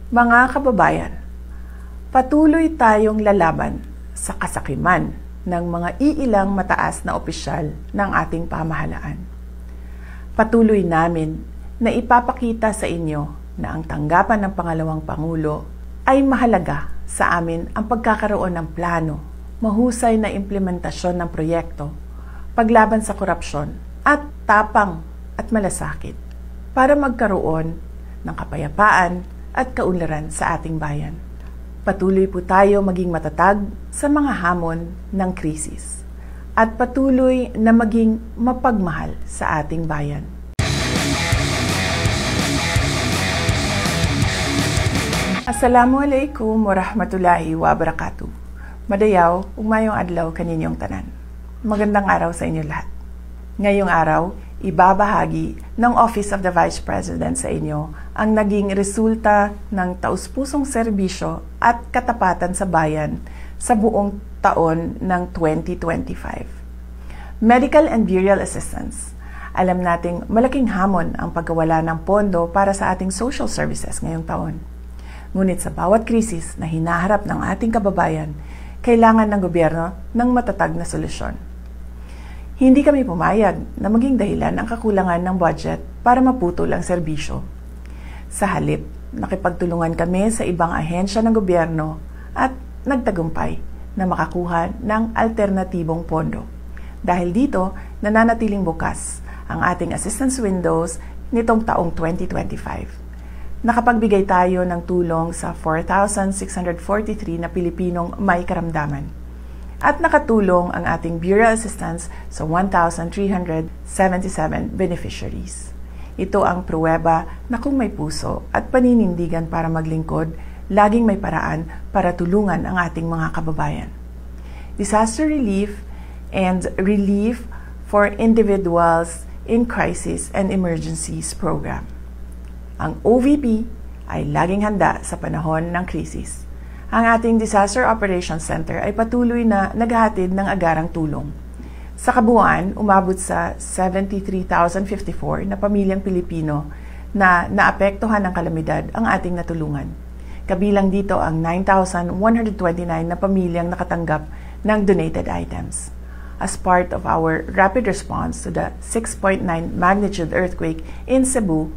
Mga kababayan, patuloy tayong lalaban sa kasakiman ng mga iilang mataas na opisyal ng ating pamahalaan. Patuloy namin na ipapakita sa inyo na ang tanggapan ng pangalawang Pangulo ay mahalaga sa amin ang pagkakaroon ng plano, mahusay na implementasyon ng proyekto, paglaban sa korupsyon at tapang at malasakit para magkaroon ng kapayapaan at kaunlaran sa ating bayan. Patuloy po tayo maging matatag sa mga hamon ng krisis at patuloy na maging mapagmahal sa ating bayan. Assalamualaikum warahmatullahi wabarakatuh. Madayaw, umayong adlaw kaninyong tanan. Magandang araw sa inyo lahat. Ngayong araw, ibabahagi ng Office of the Vice President sa inyo ang naging resulta ng taus-pusong serbisyo at katapatan sa bayan sa buong taon ng 2025. Medical and burial assistance. Alam nating malaking hamon ang pagkawala ng pondo para sa ating social services ngayong taon. Ngunit sa bawat krisis na hinaharap ng ating kababayan, kailangan ng gobyerno ng matatag na solusyon. Hindi kami pumayag na maging dahilan ang kakulangan ng budget para maputol ang serbisyo. Sa halip, nakipagtulungan kami sa ibang ahensya ng gobyerno at nagtagumpay na makakuha ng alternatibong pondo. Dahil dito, nananatiling bukas ang ating assistance windows nitong taong 2025. Nakapagbigay tayo ng tulong sa 4,643 na Pilipinong may karamdaman. At nakatulong ang ating burial assistance sa 1,377 beneficiaries. Ito ang pruweba na kung may puso at paninindigan para maglingkod, laging may paraan para tulungan ang ating mga kababayan. Disaster relief and relief for individuals in crisis and emergencies program. Ang OVP ay laging handa sa panahon ng krisis. Ang ating Disaster Operations Center ay patuloy na naghahatid ng agarang tulong. Sa kabuuan, umabot sa 73,054 na pamilyang Pilipino na naapektuhan ng kalamidad ang ating natulungan. Kabilang dito ang 9,129 na pamilyang nakatanggap ng donated items. As part of our rapid response to the 6.9 magnitude earthquake in Cebu,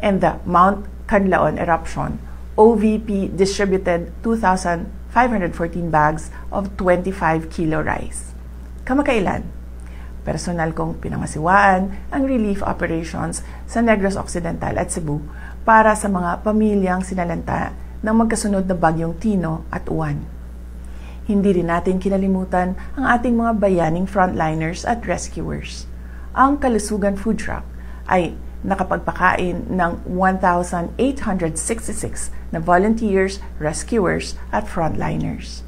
and the Mount Canlaon eruption, OVP distributed 2,514 bags of 25 kilo rice. Kamakailan, personal kong pinangasiwaan ang relief operations sa Negros Occidental at Cebu para sa mga pamilyang sinalanta ng magkasunod na bagyong Tino at Uwan. Hindi rin natin kinalimutan ang ating mga bayaning frontliners at rescuers. Ang Kalusugan Food Truck ay nakapagpakain ng 1,866 na volunteers, rescuers at frontliners.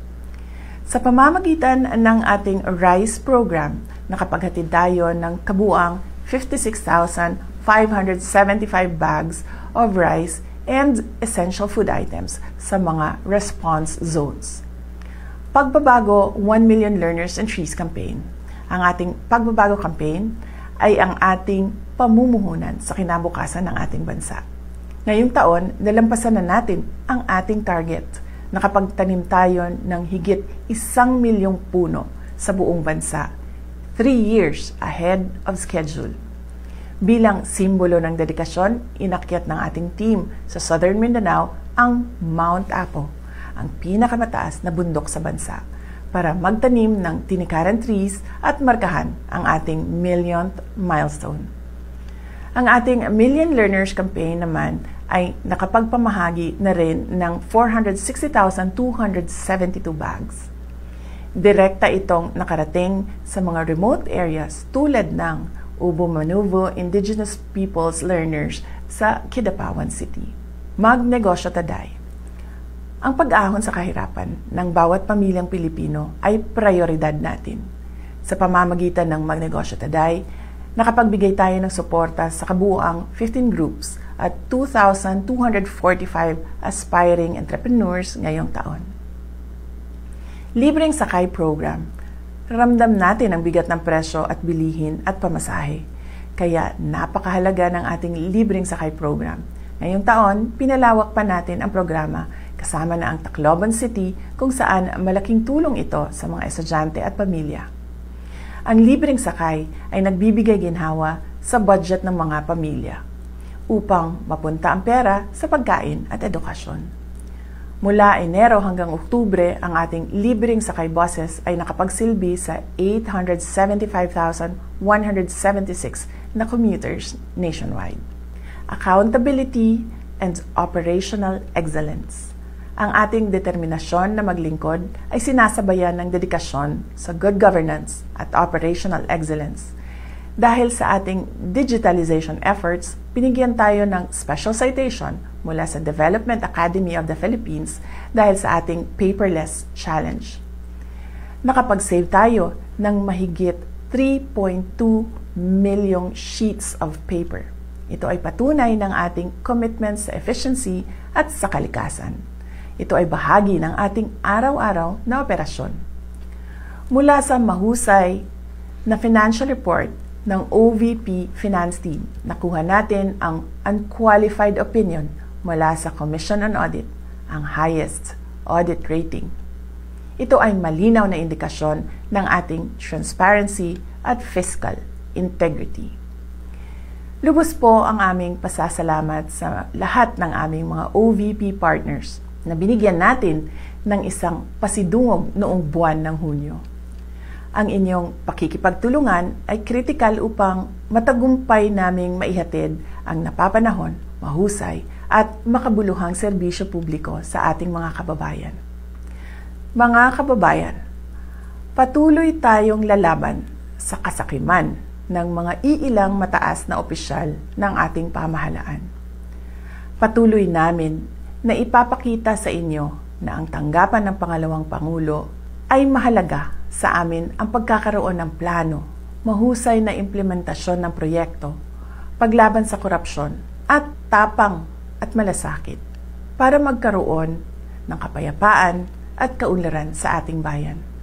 Sa pamamagitan ng ating RICE program, nakapaghatid tayo ng kabuang 56,575 bags of rice and essential food items sa mga response zones. Pagbabago 1 Million Learners and Trees campaign. Ang ating pagbabago campaign ay ang ating pamumuhunan sa kinabukasan ng ating bansa. Ngayong taon, nalampasan na natin ang ating target. Nakapagtanim tayo ng higit 1 milyong puno sa buong bansa, 3 years ahead of schedule. Bilang simbolo ng dedikasyon, inakyat ng ating team sa Southern Mindanao ang Mount Apo, ang pinakamataas na bundok sa bansa, para magtanim ng tinikaran trees at markahan ang ating millionth milestone. Ang ating Million Learners campaign naman ay nakapagpamahagi na rin ng 460,272 bags. Direkta itong nakarating sa mga remote areas tulad ng Ubo-Manuvo Indigenous Peoples Learners sa Kidapawan City. Magnegosyo taday. Ang pag-ahon sa kahirapan ng bawat pamilyang Pilipino ay prioridad natin. Sa pamamagitan ng Magnegosyo taday, nakapagbigay tayo ng suporta sa kabuuang 15 groups at 2,245 aspiring entrepreneurs ngayong taon. Libreng sakay program. Ramdam natin ang bigat ng presyo at bilihin at pamasahe. Kaya napakahalaga ng ating libreng sakay program. Ngayong taon, pinalawak pa natin ang programa kasama na ang Tacloban City kung saan malaking tulong ito sa mga estudyante at pamilya. Ang libreng sakay ay nagbibigay ginhawa sa budget ng mga pamilya upang mapunta ang pera sa pagkain at edukasyon. Mula Enero hanggang Oktubre, ang ating libreng sakay buses ay nakapagsilbi sa 875,176 na commuters nationwide. Accountability and operational excellence. Ang ating determinasyon na maglingkod ay sinasabayan ng dedikasyon sa good governance at operational excellence. Dahil sa ating digitalization efforts, binigyan tayo ng special citation mula sa Development Academy of the Philippines dahil sa ating paperless challenge. Nakapag-save tayo ng mahigit 3.2 milyong sheets of paper. Ito ay patunay ng ating commitment sa efficiency at sa kalikasan. Ito ay bahagi ng ating araw-araw na operasyon. Mula sa mahusay na financial report ng OVP Finance Team, nakuha natin ang unqualified opinion mula sa Commission on Audit, ang highest audit rating. Ito ay malinaw na indikasyon ng ating transparency at fiscal integrity. Lubos po ang aming pasasalamat sa lahat ng aming mga OVP partners na binigyan natin ng isang pasidungog noong buwan ng Hunyo. Ang inyong pakikipagtulungan ay kritikal upang matagumpay naming maihatid ang napapanahon, mahusay at makabuluhang serbisyo publiko sa ating mga kababayan. Mga kababayan, patuloy tayong lalaban sa kasakiman ng mga iilang mataas na opisyal ng ating pamahalaan. Patuloy namin na ipapakita sa inyo na ang tanggapan ng pangalawang Pangulo ay mahalaga sa amin ang pagkakaroon ng plano, mahusay na implementasyon ng proyekto, paglaban sa korupsyon at tapang at malasakit para magkaroon ng kapayapaan at kaunlaran sa ating bayan.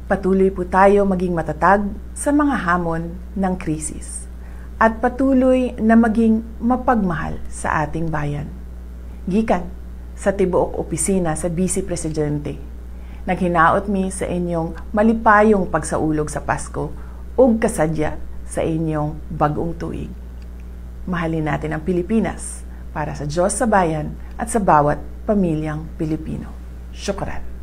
Patuloy po tayo maging matatag sa mga hamon ng krisis at patuloy na maging mapagmahal sa ating bayan. Gikan sa tibuok opisina sa Vice Presidente, naghinaot mi sa inyong malipayong pagsaulog sa Pasko ug kasadya sa inyong bagong tuig. Mahalin natin ang Pilipinas para sa Diyos sa bayan at sa bawat pamilyang Pilipino. Syukran.